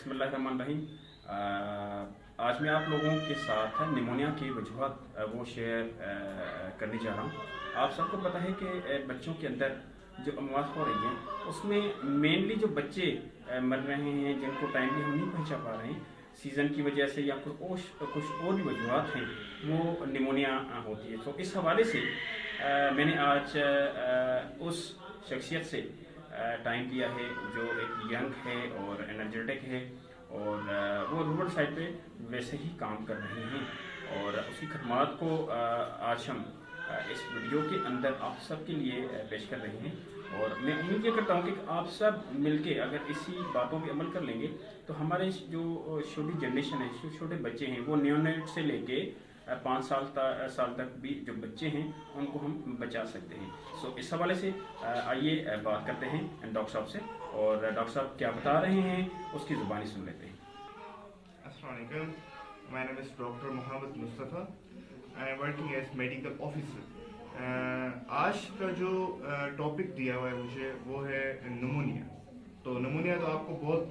बिस्मिल्लाहिर्रहमानिर्रहीम। आज मैं आप लोगों के साथ निमोनिया की वजूहत वो शेयर करने जा रहा हूँ। आप सबको पता है कि बच्चों के अंदर जो अमवात हो रही हैं उसमें मेनली जो बच्चे मर रहे हैं जिनको टाइमली हम नहीं पहुँचा पा रहे हैं सीज़न की वजह से या कुछ और भी वजूहत हैं, वो निमोनिया होती है। तो इस हवाले से मैंने आज उस शख्सियत से टाइम लिया है जो एक यंग है और एनर्जेटिक है और वो रूरल साइड पे वैसे ही काम कर रहे हैं और उसकी खदमात को आज हम इस वीडियो के अंदर आप सब के लिए पेश कर रहे हैं। और मैं उम्मीद ये करता हूँ कि आप सब मिलके अगर इसी बातों पे अमल कर लेंगे तो हमारे जो छोटी जनरेशन है, जो छोटे बच्चे हैं, वो नियोनेट से लेके 5 साल तक भी जो बच्चे हैं उनको हम बचा सकते हैं। सो इस हवाले से आइए बात करते हैं डॉक्टर साहब से और डॉक्टर साहब क्या बता रहे हैं उसकी ज़ुबानी सुन लेते हैं। Assalamu alaikum. My name is Dr. Mohammed Mustafa. I am working as medical officer. आज का जो टॉपिक दिया हुआ है मुझे वो है नमूनिया। तो नमूनिया तो आपको बहुत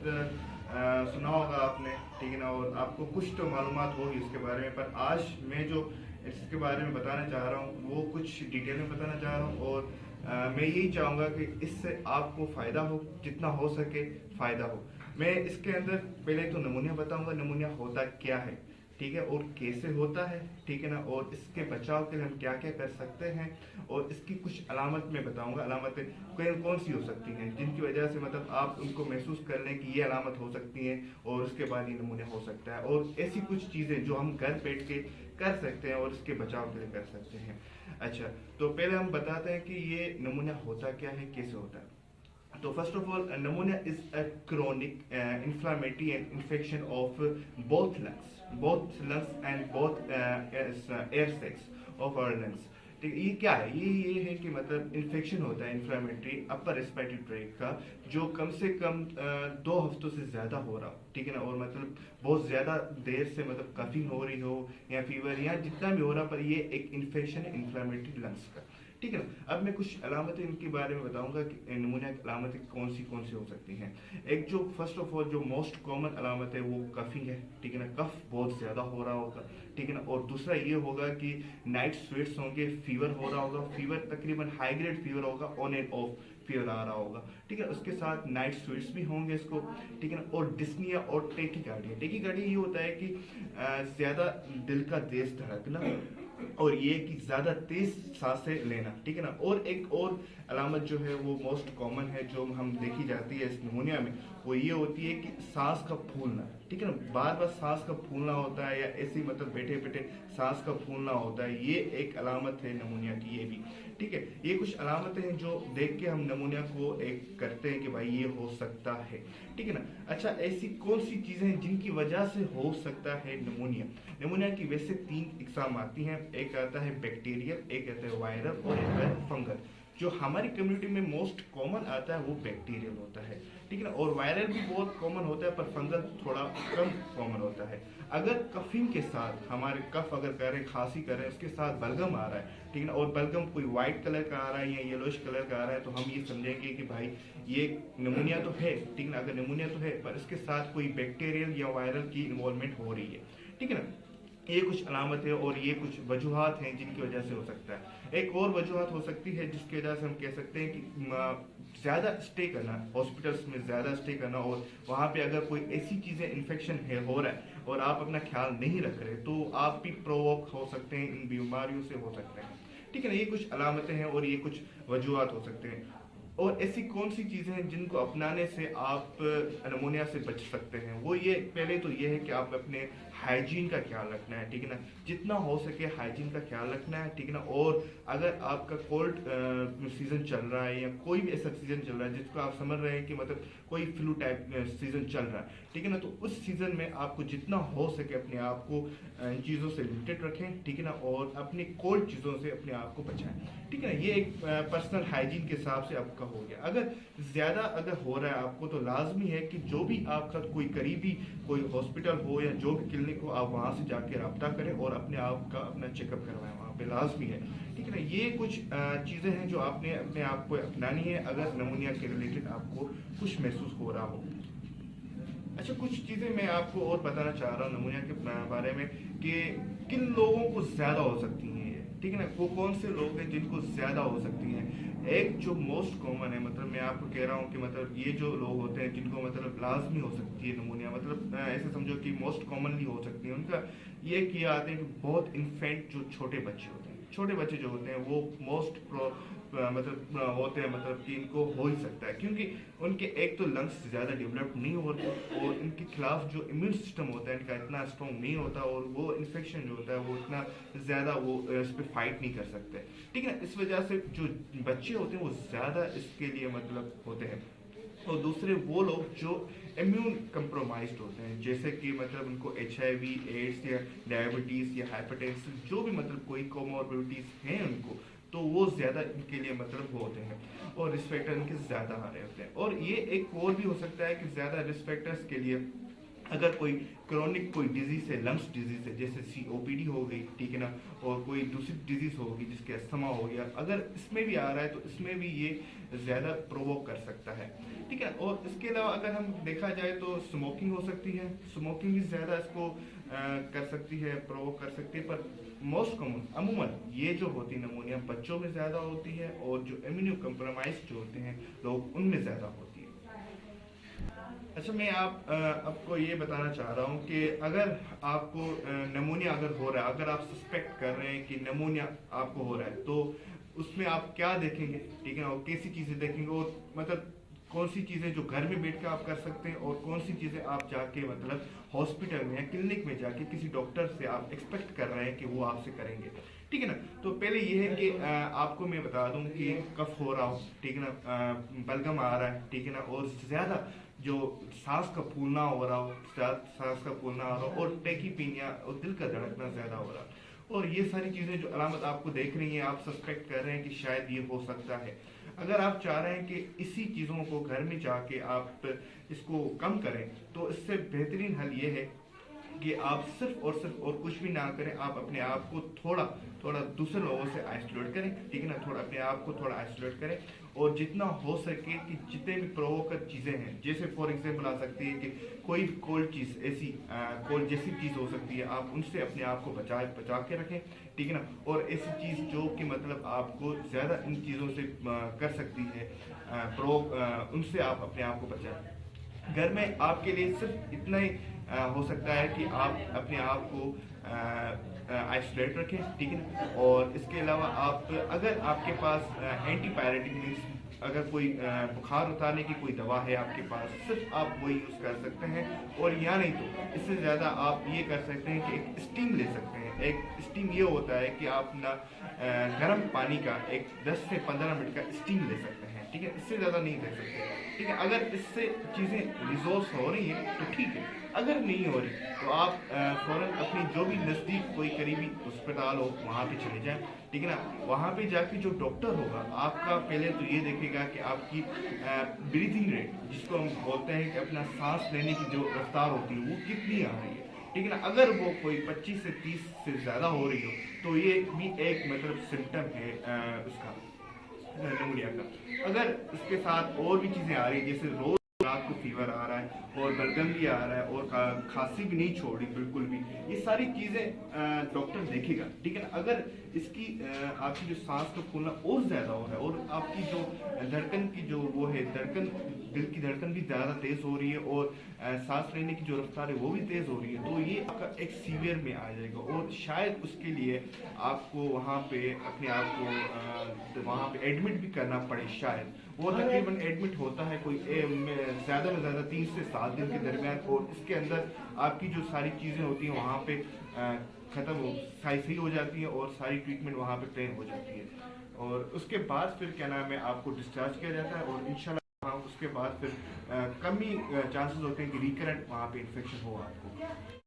सुना होगा आपने, ठीक है ना, और आपको कुछ तो मालूमात होगी उसके बारे में। पर आज मैं जो इसके बारे में बताना चाह रहा हूँ वो कुछ डिटेल में बताना चाह रहा हूँ और मैं यही चाहूँगा कि इससे आपको फ़ायदा हो, जितना हो सके फ़ायदा हो। मैं इसके अंदर पहले तो नमूनिया बताऊँगा, नमूनिया होता क्या है, ठीक है, और कैसे होता है, ठीक है ना, और इसके बचाव के लिए हम क्या क्या कर सकते हैं और इसकी कुछ अलामत मैं बताऊंगा। अलामतें कौन सी हो सकती हैं जिनकी वजह से मतलब आप उनको महसूस कर लें कि ये अलामत हो सकती हैं और उसके बाद ये नमूनिया हो सकता है, और ऐसी कुछ चीज़ें जो हम घर बैठ के कर सकते हैं और इसके बचाव के लिए कर सकते हैं। अच्छा, तो पहले हम बताते हैं कि ये नमूनिया होता क्या है, कैसे होता है। तो first of all, pneumonia is a chronic inflammatory and infection of both lungs and both air sacs of our lungs। ठीक है, ये क्या है, ये है कि मतलब इन्फेक्शन होता है इन्फ्लामेटरी अपर रेस्पिरेटरी ट्रैक्ट का, जो कम से कम 2 हफ्तों से ज़्यादा हो रहा हो, ठीक है ना, और मतलब बहुत ज़्यादा देर से मतलब कफिंग हो रही हो या फीवर या जितना भी हो रहा, पर ये एक इन्फेक्शन है इन्फ्लामेटरी लंग्स का, ठीक है ना। अब मैं कुछ अलामतें इनके बारे में बताऊंगा कि निमोनिया की अलामतें कौन सी हो सकती हैं। एक जो फर्स्ट ऑफ ऑल जो मोस्ट कॉमन अलामत है वो कफिंग है, ठीक है ना, कफ बहुत ज़्यादा हो रहा होगा, ठीक है ना, और दूसरा ये होगा कि नाइट स्वेट्स होंगे, फीवर हो रहा होगा, फीवर तकरीबन हाई ग्रेड फीवर होगा, ऑन एंड ऑफ फीवर आ रहा होगा, ठीक है, उसके साथ नाइट स्वेट्स भी होंगे इसको, ठीक है ना, और डिस्निया और टेकीकार्डिया ये होता है कि ज़्यादा दिल का तेज धड़कना और ये कि ज़्यादा तेज सांसें लेना, ठीक है ना। और एक और अलामत जो है वो मोस्ट कॉमन है जो हम देखी जाती है इस निमोनिया में, वो ये होती है कि सांस का फूलना, ठीक है ना, बार बार सांस का फूलना होता है या ऐसे ही मतलब बैठे बैठे सांस का फूलना होता है, ये एक अलामत है निमोनिया की, ये भी, ठीक है। ये कुछ अलामतें हैं जो देख के हम निमोनिया को एक करते हैं कि भाई ये हो सकता है, ठीक है ना। अच्छा, ऐसी कौन सी चीज़ें हैं जिनकी वजह से हो सकता है निमोनिया। निमोनिया की वैसे 3 इकसाम आती हैं, एक आता है बैक्टीरियल, एक आता है वायरल और एक आता है फंगल। जो हमारी कम्युनिटी में मोस्ट कॉमन आता है वो बैक्टीरियल होता है, ठीक है ना, और वायरल भी बहुत कॉमन होता है पर फंगल थोड़ा कम कॉमन होता है। अगर कफिंग के साथ हमारे कफ अगर कर रहे, खांसी कर रहे हैं, उसके साथ बलगम आ रहा है, ठीक है ना, और बलगम कोई व्हाइट कलर का आ रहा है या येलोइश कलर का आ रहा है, तो हम ये समझेंगे कि भाई ये निमोनिया तो है, ठीक है ना। अगर निमोनिया तो है पर इसके साथ कोई बैक्टीरियल या वायरल की इन्वॉल्वमेंट हो रही है, ठीक है ना। ये कुछ अलामत है और ये कुछ वजूहात हैं जिनकी वजह से हो सकता है। एक और वजूहात हो सकती है जिसकी वजह से हम कह सकते हैं कि ज़्यादा स्टे करना, हॉस्पिटल्स में ज़्यादा स्टे करना, और वहाँ पे अगर कोई ऐसी चीज़ें इन्फेक्शन है हो रहा है और आप अपना ख्याल नहीं रख रहे तो आप भी प्रोवोक हो सकते हैं, इन बीमारियों से हो सकते हैं, ठीक है ना। ये कुछ अलामतें हैं और ये कुछ वजूहात हो सकते हैं। और ऐसी कौन सी चीज़ें हैं जिनको अपनाने से आप निमोनिया से बच सकते हैं, वो ये पहले तो ये है कि आप अपने हाइजीन का ख्याल रखना है, ठीक है ना, जितना हो सके हाइजीन का ख्याल रखना है, ठीक है ना। और अगर आपका कोल्ड सीज़न चल रहा है या कोई भी ऐसा सीज़न चल रहा है जिसको आप समझ रहे हैं कि मतलब कोई फ्लू टाइप सीज़न चल रहा है, ठीक है ना, तो उस सीज़न में आपको जितना हो सके अपने आप को इन चीज़ों से लिमिटेड रखें, ठीक है ना, और अपनी कोल्ड चीज़ों से अपने आप को बचाएं, ठीक है ना। ये एक पर्सनल हाइजीन के हिसाब से आपका हो गया। अगर ज़्यादा अगर हो रहा है आपको तो लाजमी है कि जो भी आपका कोई करीबी कोई हॉस्पिटल हो या जो भी क्लिनिक हो, आप वहाँ से जाके रब्ता करें और अपने आप का अपना चेकअप करवाएं, वहाँ पे लाजमी है, ठीक है ना। ये कुछ चीज़ें हैं जो आपने अपने आप को अपनानी है अगर निमोनिया के रिलेटेड आपको कुछ महसूस हो रहा हो। अच्छा, कुछ चीज़ें मैं आपको और बताना चाह रहा हूँ निमोनिया के बारे में कि किन लोगों को ज़्यादा हो सकती हैं ये, ठीक है ना। वो कौन से लोग हैं जिनको ज़्यादा हो सकती हैं। एक जो मोस्ट कॉमन है, मतलब मैं आपको कह रहा हूँ कि मतलब ये जो लोग होते हैं जिनको मतलब लाजमी हो सकती है निमोनिया, मतलब ऐसे समझो कि मोस्ट कॉमनली हो सकती है, उनका ये किया आते हैं कि बहुत इन्फेंट जो छोटे बच्चे होते हैं, छोटे बच्चे जो होते हैं वो मोस्ट मतलब होते हैं, मतलब कि इनको हो ही सकता है, क्योंकि उनके एक तो लंग्स ज़्यादा डेवलप नहीं होते और इनके खिलाफ जो इम्यून सिस्टम होता है इनका इतना स्ट्रॉन्ग नहीं होता, और वो इन्फेक्शन जो होता है वो इतना ज़्यादा वो इस पर फाइट नहीं कर सकते, ठीक है। इस वजह से जो बच्चे होते हैं वो ज़्यादा इसके लिए मतलब होते हैं। और दूसरे वो लोग जो इम्यून कंप्रोमाइज्ड होते हैं, जैसे कि मतलब उनको HIV, एड्स या डायबिटीज़ या हाइपरटेंशन, जो भी मतलब कोई कोमोर्बिडिटीज़ हैं उनको, तो वो ज़्यादा इनके लिए मतलब वो होते हैं, और रिस्क फैक्टर इनके ज़्यादा आ रहे होते हैं। और ये एक और भी हो सकता है कि ज़्यादा रिस्क फैक्टर्स के लिए अगर कोई क्रॉनिक कोई डिजीज है, लंग्स डिजीज है, जैसे COPD हो गई, ठीक है ना, और कोई दूसरी डिजीज होगी जिसके अस्थमा हो गया, अगर इसमें भी आ रहा है तो इसमें भी ये ज़्यादा प्रोवोक कर सकता है, ठीक है। और इसके अलावा अगर हम देखा जाए तो स्मोकिंग हो सकती है, स्मोकिंग भी ज़्यादा इसको कर सकती है, प्रोवोक कर सकती है। पर मोस्ट कॉमन अमूमन ये जो होती है निमोनिया बच्चों में ज़्यादा होती है, और जो इम्यूनो कम्प्रोमाइज जो होते हैं लोग उनमें ज़्यादा होती है। अच्छा, मैं आपको ये बताना चाह रहा हूँ कि अगर आपको नमूनिया अगर हो रहा है, अगर आप सस्पेक्ट कर रहे हैं कि नमूनिया आपको हो रहा है, तो उसमें आप क्या देखेंगे, ठीक है, और कैसी चीज़ें देखेंगे, और मतलब कौन सी चीज़ें जो घर में बैठ कर आप कर सकते हैं, और कौन सी चीज़ें आप जाके मतलब हॉस्पिटल में या क्लिनिक में जाके किसी डॉक्टर से आप एक्सपेक्ट कर रहे हैं कि वो आपसे करेंगे, ठीक है ना। तो पहले ये है कि आपको मैं बता दूं कि कफ हो रहा हो, ठीक है ना, बलगम आ रहा है, ठीक है ना, और ज़्यादा जो सांस का फूलना हो रहा हो, सांस का फूलना हो रहा हो, और टेकीपीनिया और दिल का धड़कना ज़्यादा हो रहा है, और ये सारी चीज़ें जो अलामत आपको देख रही हैं, आप सस्पेक्ट कर रहे हैं कि शायद ये हो सकता है। अगर आप चाह रहे हैं कि इसी चीज़ों को घर में जाके आप इसको कम करें, तो इससे बेहतरीन हल ये है कि आप सिर्फ और कुछ भी ना करें, आप अपने आप को थोड़ा दूसरे लोगों से आइसोलेट करें, ठीक है ना, थोड़ा अपने आप को थोड़ा आइसोलेट करें, और जितना हो सके कि जितने भी प्रोवोकर चीज़ें हैं, जैसे फॉर एग्जांपल आ सकती है कि कोई कोल्ड चीज़, ऐसी कोल्ड जैसी चीज़ हो सकती है, आप उनसे अपने आप को बचा के रखें, ठीक है ना। और ऐसी चीज़ जो कि मतलब आपको ज़्यादा इन चीज़ों से कर सकती है उनसे आप अपने आप को बचाएं। घर में आपके लिए सिर्फ इतना ही हो सकता है कि आप अपने आप को आइसोलेट रखें, ठीक है ना। और इसके अलावा आप अगर आपके पास एंटीपायरेटिक मीन्स अगर कोई बुखार उतारने की कोई दवा है आपके पास, सिर्फ आप वही यूज़ कर सकते हैं, और या नहीं तो इससे ज़्यादा आप ये कर सकते हैं कि एक स्टीम ले सकते हैं। एक स्टीम ये होता है कि आप ना गर्म पानी का एक 10 से 15 मिनट का स्टीम ले सकते हैं, ठीक है, इससे ज़्यादा नहीं ले सकते, ठीक है। अगर इससे चीज़ें रिजोल्व हो रही हैं तो ठीक है, अगर नहीं हो रही तो आप फ़ौरन अपनी जो भी नज़दीक कोई करीबी अस्पताल हो वहाँ पे चले जाएं, ठीक है ना। वहाँ पे जाके जो डॉक्टर होगा आपका पहले तो ये देखेगा कि आपकी ब्रीथिंग रेट, जिसको हम बोलते हैं कि अपना सांस लेने की जो रफ्तार होती है वो कितनी आ रही है, ठीक है ना। अगर वो कोई 25 से 30 से ज़्यादा हो रही हो तो ये भी एक मतलब सिम्टम है उसका निमोनिया का। अगर इसके साथ और भी चीज़ें आ रही है, जैसे रोज रात को फीवर आ रहा है और बलगम भी आ रहा है और खांसी भी नहीं छोड़ रही बिल्कुल भी, ये सारी चीज़ें डॉक्टर देखेगा, ठीक है ना। अगर इसकी आपकी जो सांस का फूलना और ज़्यादा हो रहा है और आपकी जो धड़कन की जो वो है दिल की धड़कन भी ज़्यादा तेज़ हो रही है और सांस लेने की जो रफ्तार है वो भी तेज़ हो रही है, तो ये आपका एक सीवियर में आ जाएगा, और शायद उसके लिए आपको वहाँ पे अपने आप को वहाँ पे एडमिट भी करना पड़े। शायद वो तकरीबन एडमिट होता है कोई ज़्यादा से ज़्यादा 3 से 7 दिन के दरमियान, और इसके अंदर आपकी जो सारी चीज़ें होती हैं वहाँ पे ख़त्म सही हो जाती है और सारी ट्रीटमेंट वहाँ पे प्लेन हो जाती है, और उसके बाद फिर क्या नाम है आपको डिस्चार्ज किया जाता है, और इंशाल्लाह उसके बाद फिर कम ही चांसेस होते हैं कि रिकरेंट वहाँ पे इन्फेक्शन हो आपको।